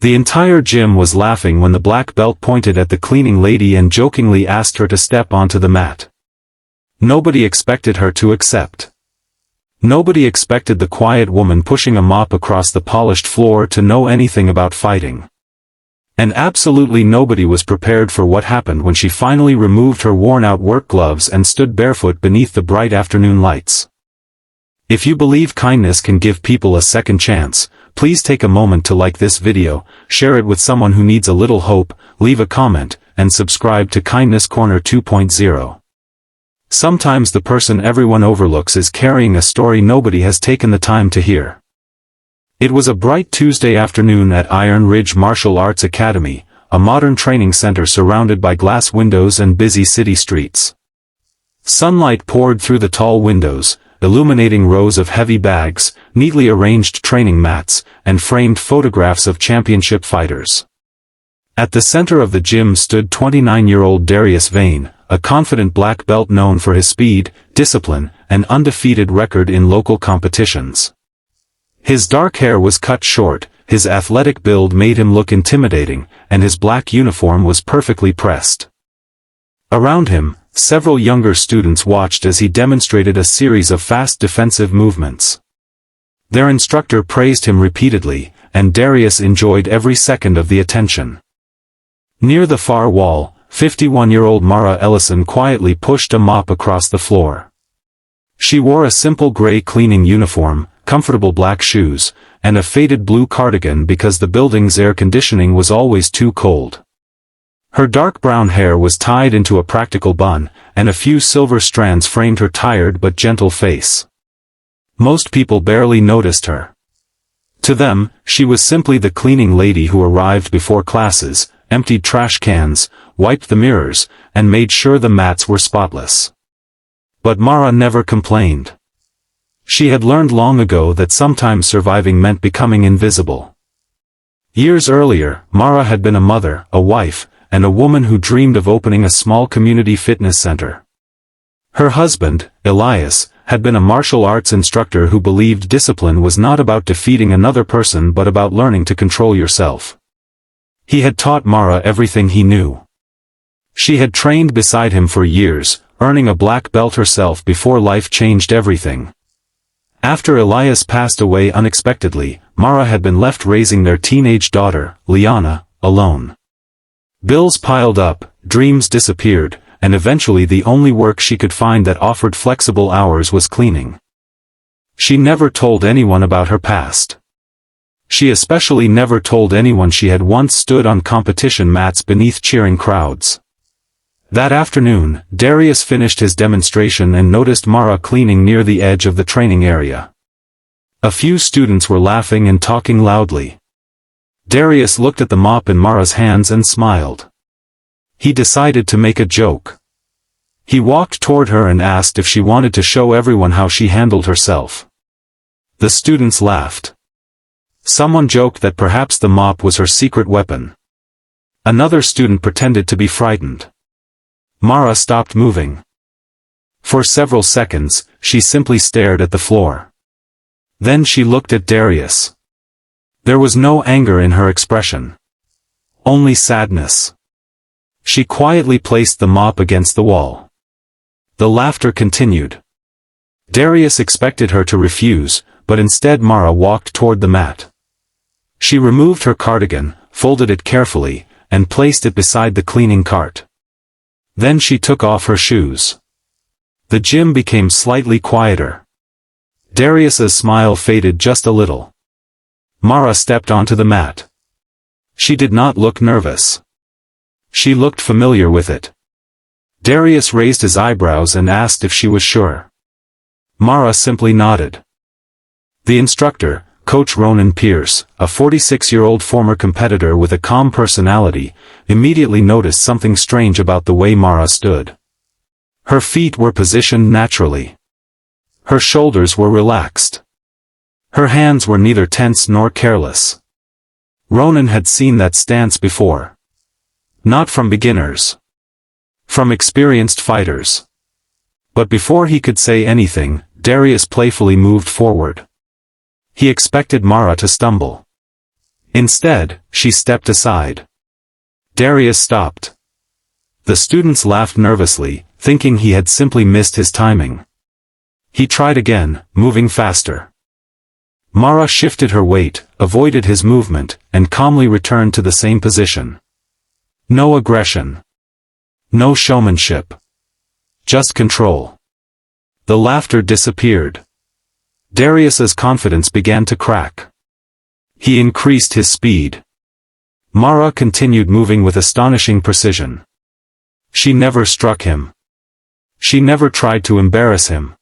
The entire gym was laughing when the black belt pointed at the cleaning lady and jokingly asked her to step onto the mat. Nobody expected her to accept. Nobody expected the quiet woman pushing a mop across the polished floor to know anything about fighting. And absolutely nobody was prepared for what happened when she finally removed her worn-out work gloves and stood barefoot beneath the bright afternoon lights. If you believe kindness can give people a second chance, please take a moment to like this video, share it with someone who needs a little hope, leave a comment, and subscribe to Kindness Corner 2.0. Sometimes the person everyone overlooks is carrying a story nobody has taken the time to hear. It was a bright Tuesday afternoon at Iron Ridge Martial Arts Academy, a modern training center surrounded by glass windows and busy city streets. Sunlight poured through the tall windows, illuminating rows of heavy bags, neatly arranged training mats, and framed photographs of championship fighters. At the center of the gym stood 29-year-old Darius Vane, a confident black belt known for his speed, discipline, and undefeated record in local competitions. His dark hair was cut short, his athletic build made him look intimidating, and his black uniform was perfectly pressed. Around him, several younger students watched as he demonstrated a series of fast defensive movements. Their instructor praised him repeatedly, and Darius enjoyed every second of the attention. Near the far wall, 51-year-old Mara Ellison quietly pushed a mop across the floor. She wore a simple gray cleaning uniform, comfortable black shoes, and a faded blue cardigan because the building's air conditioning was always too cold. Her dark brown hair was tied into a practical bun, and a few silver strands framed her tired but gentle face. Most people barely noticed her. To them, she was simply the cleaning lady who arrived before classes, emptied trash cans, wiped the mirrors, and made sure the mats were spotless. But Mara never complained. She had learned long ago that sometimes surviving meant becoming invisible. Years earlier, Mara had been a mother, a wife, and a woman who dreamed of opening a small community fitness center. Her husband, Elias, had been a martial arts instructor who believed discipline was not about defeating another person but about learning to control yourself. He had taught Mara everything he knew. She had trained beside him for years, earning a black belt herself before life changed everything. After Elias passed away unexpectedly, Mara had been left raising their teenage daughter, Liana, alone. Bills piled up, dreams disappeared, and eventually the only work she could find that offered flexible hours was cleaning. She never told anyone about her past. She especially never told anyone she had once stood on competition mats beneath cheering crowds. That afternoon, Darius finished his demonstration and noticed Mara cleaning near the edge of the training area. A few students were laughing and talking loudly. Darius looked at the mop in Mara's hands and smiled. He decided to make a joke. He walked toward her and asked if she wanted to show everyone how she handled herself. The students laughed. Someone joked that perhaps the mop was her secret weapon. Another student pretended to be frightened. Mara stopped moving. For several seconds, she simply stared at the floor. Then she looked at Darius. There was no anger in her expression. Only sadness. She quietly placed the mop against the wall. The laughter continued. Darius expected her to refuse, but instead Mara walked toward the mat. She removed her cardigan, folded it carefully, and placed it beside the cleaning cart. Then she took off her shoes. The gym became slightly quieter. Darius's smile faded just a little. Mara stepped onto the mat. She did not look nervous. She looked familiar with it. Darius raised his eyebrows and asked if she was sure. Mara simply nodded. The instructor, Coach Ronan Pierce, a 46-year-old former competitor with a calm personality, immediately noticed something strange about the way Mara stood. Her feet were positioned naturally. Her shoulders were relaxed. Her hands were neither tense nor careless. Ronan had seen that stance before. Not from beginners. From experienced fighters. But before he could say anything, Darius playfully moved forward. He expected Mara to stumble. Instead, she stepped aside. Darius stopped. The students laughed nervously, thinking he had simply missed his timing. He tried again, moving faster. Mara shifted her weight, avoided his movement, and calmly returned to the same position. No aggression. No showmanship. Just control. The laughter disappeared. Darius's confidence began to crack. He increased his speed. Mara continued moving with astonishing precision. She never struck him. She never tried to embarrass him.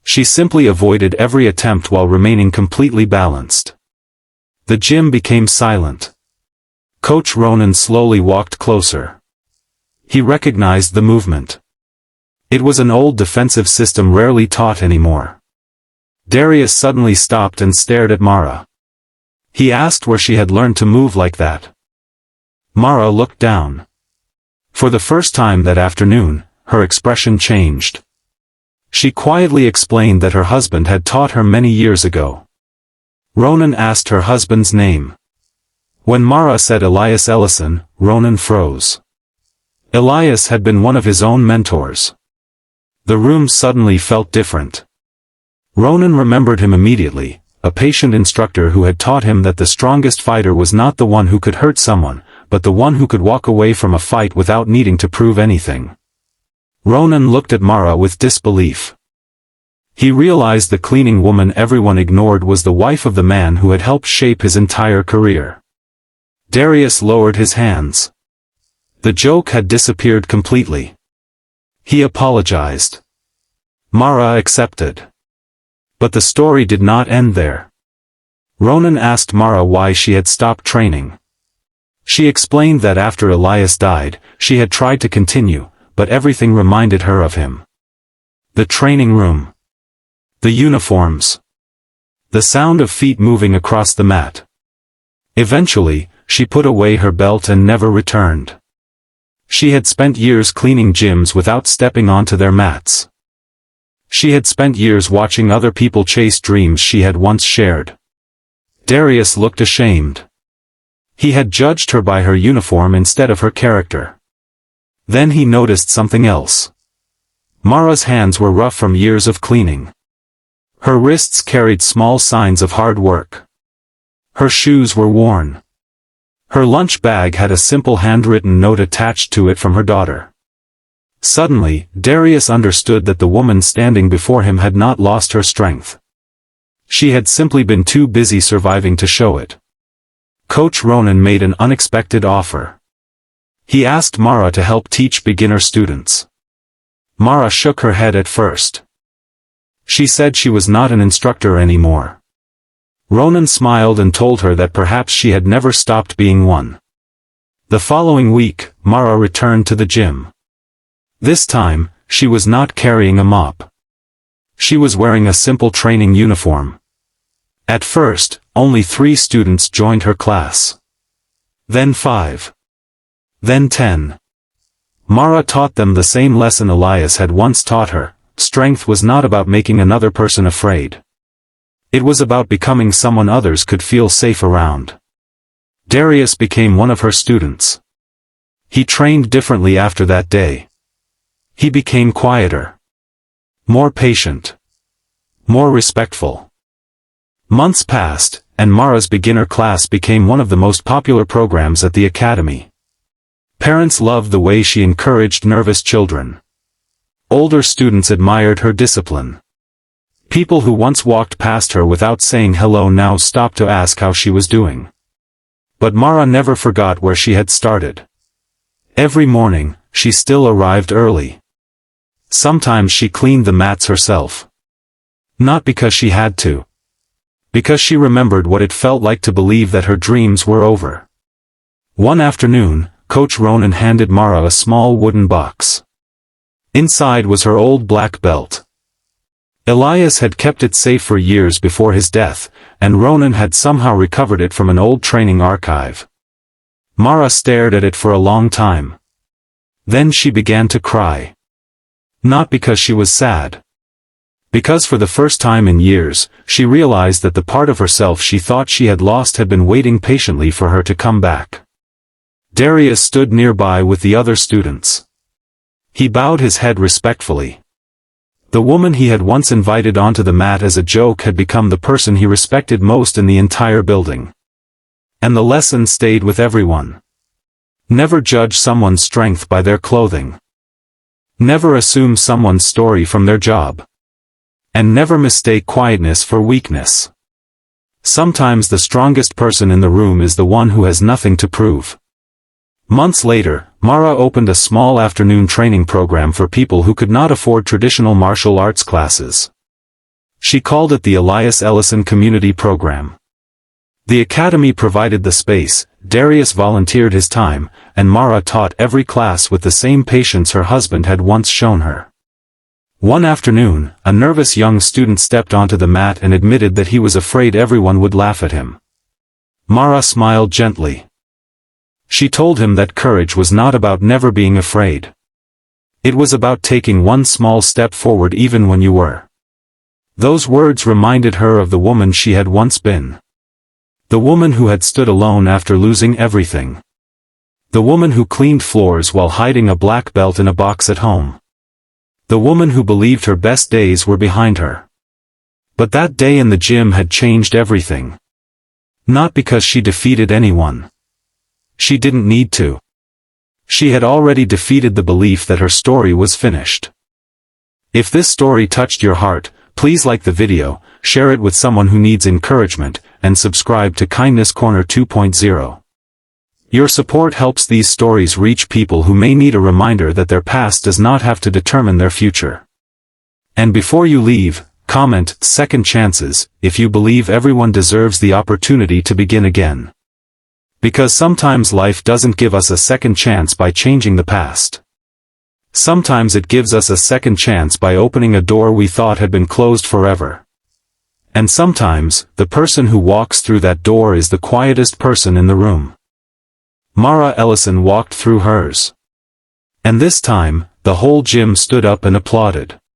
She simply avoided every attempt while remaining completely balanced. The gym became silent. Coach Ronan slowly walked closer. He recognized the movement. It was an old defensive system rarely taught anymore. Darius suddenly stopped and stared at Mara. He asked where she had learned to move like that. Mara looked down. For the first time that afternoon, her expression changed. She quietly explained that her husband had taught her many years ago. Ronan asked her husband's name. When Mara said Elias Ellison, Ronan froze. Elias had been one of his own mentors. The room suddenly felt different. Ronan remembered him immediately, a patient instructor who had taught him that the strongest fighter was not the one who could hurt someone, but the one who could walk away from a fight without needing to prove anything. Ronan looked at Mara with disbelief. He realized the cleaning woman everyone ignored was the wife of the man who had helped shape his entire career. Darius lowered his hands. The joke had disappeared completely. He apologized. Mara accepted. But the story did not end there. Ronan asked Mara why she had stopped training. She explained that after Elias died, she had tried to continue, but everything reminded her of him. The training room. The uniforms. The sound of feet moving across the mat. Eventually, she put away her belt and never returned. She had spent years cleaning gyms without stepping onto their mats. She had spent years watching other people chase dreams she had once shared. Darius looked ashamed. He had judged her by her uniform instead of her character. Then he noticed something else. Mara's hands were rough from years of cleaning. Her wrists carried small signs of hard work. Her shoes were worn. Her lunch bag had a simple handwritten note attached to it from her daughter. Suddenly, Darius understood that the woman standing before him had not lost her strength. She had simply been too busy surviving to show it. Coach Ronan made an unexpected offer. He asked Mara to help teach beginner students. Mara shook her head at first. She said she was not an instructor anymore. Ronan smiled and told her that perhaps she had never stopped being one. The following week, Mara returned to the gym. This time, she was not carrying a mop. She was wearing a simple training uniform. At first, only 3 students joined her class. Then 5. Then 10. Mara taught them the same lesson Elias had once taught her: strength was not about making another person afraid. It was about becoming someone others could feel safe around. Darius became one of her students. He trained differently after that day. He became quieter. More patient. More respectful. Months passed, and Mara's beginner class became one of the most popular programs at the academy. Parents loved the way she encouraged nervous children. Older students admired her discipline. People who once walked past her without saying hello now stopped to ask how she was doing. But Mara never forgot where she had started. Every morning, she still arrived early. Sometimes she cleaned the mats herself. Not because she had to. Because she remembered what it felt like to believe that her dreams were over. One afternoon, Coach Ronan handed Mara a small wooden box. Inside was her old black belt. Elias had kept it safe for years before his death, and Ronan had somehow recovered it from an old training archive. Mara stared at it for a long time. Then she began to cry. Not because she was sad. Because for the first time in years, she realized that the part of herself she thought she had lost had been waiting patiently for her to come back. Darius stood nearby with the other students. He bowed his head respectfully. The woman he had once invited onto the mat as a joke had become the person he respected most in the entire building. And the lesson stayed with everyone. Never judge someone's strength by their clothing. Never assume someone's story from their job. And never mistake quietness for weakness. Sometimes the strongest person in the room is the one who has nothing to prove. Months later, Mara opened a small afternoon training program for people who could not afford traditional martial arts classes. She called it the Elias Ellison Community Program. The academy provided the space, Darius volunteered his time, and Mara taught every class with the same patience her husband had once shown her. One afternoon, a nervous young student stepped onto the mat and admitted that he was afraid everyone would laugh at him. Mara smiled gently. She told him that courage was not about never being afraid. It was about taking one small step forward even when you were. Those words reminded her of the woman she had once been. The woman who had stood alone after losing everything. The woman who cleaned floors while hiding a black belt in a box at home. The woman who believed her best days were behind her. But that day in the gym had changed everything. Not because she defeated anyone. She didn't need to. She had already defeated the belief that her story was finished. If this story touched your heart, please like the video, share it with someone who needs encouragement, and subscribe to Kindness Corner 2.0. Your support helps these stories reach people who may need a reminder that their past does not have to determine their future. And before you leave, comment "second chances" if you believe everyone deserves the opportunity to begin again. Because sometimes life doesn't give us a second chance by changing the past. Sometimes it gives us a second chance by opening a door we thought had been closed forever. And sometimes, the person who walks through that door is the quietest person in the room. Mara Ellison walked through hers. And this time, the whole gym stood up and applauded.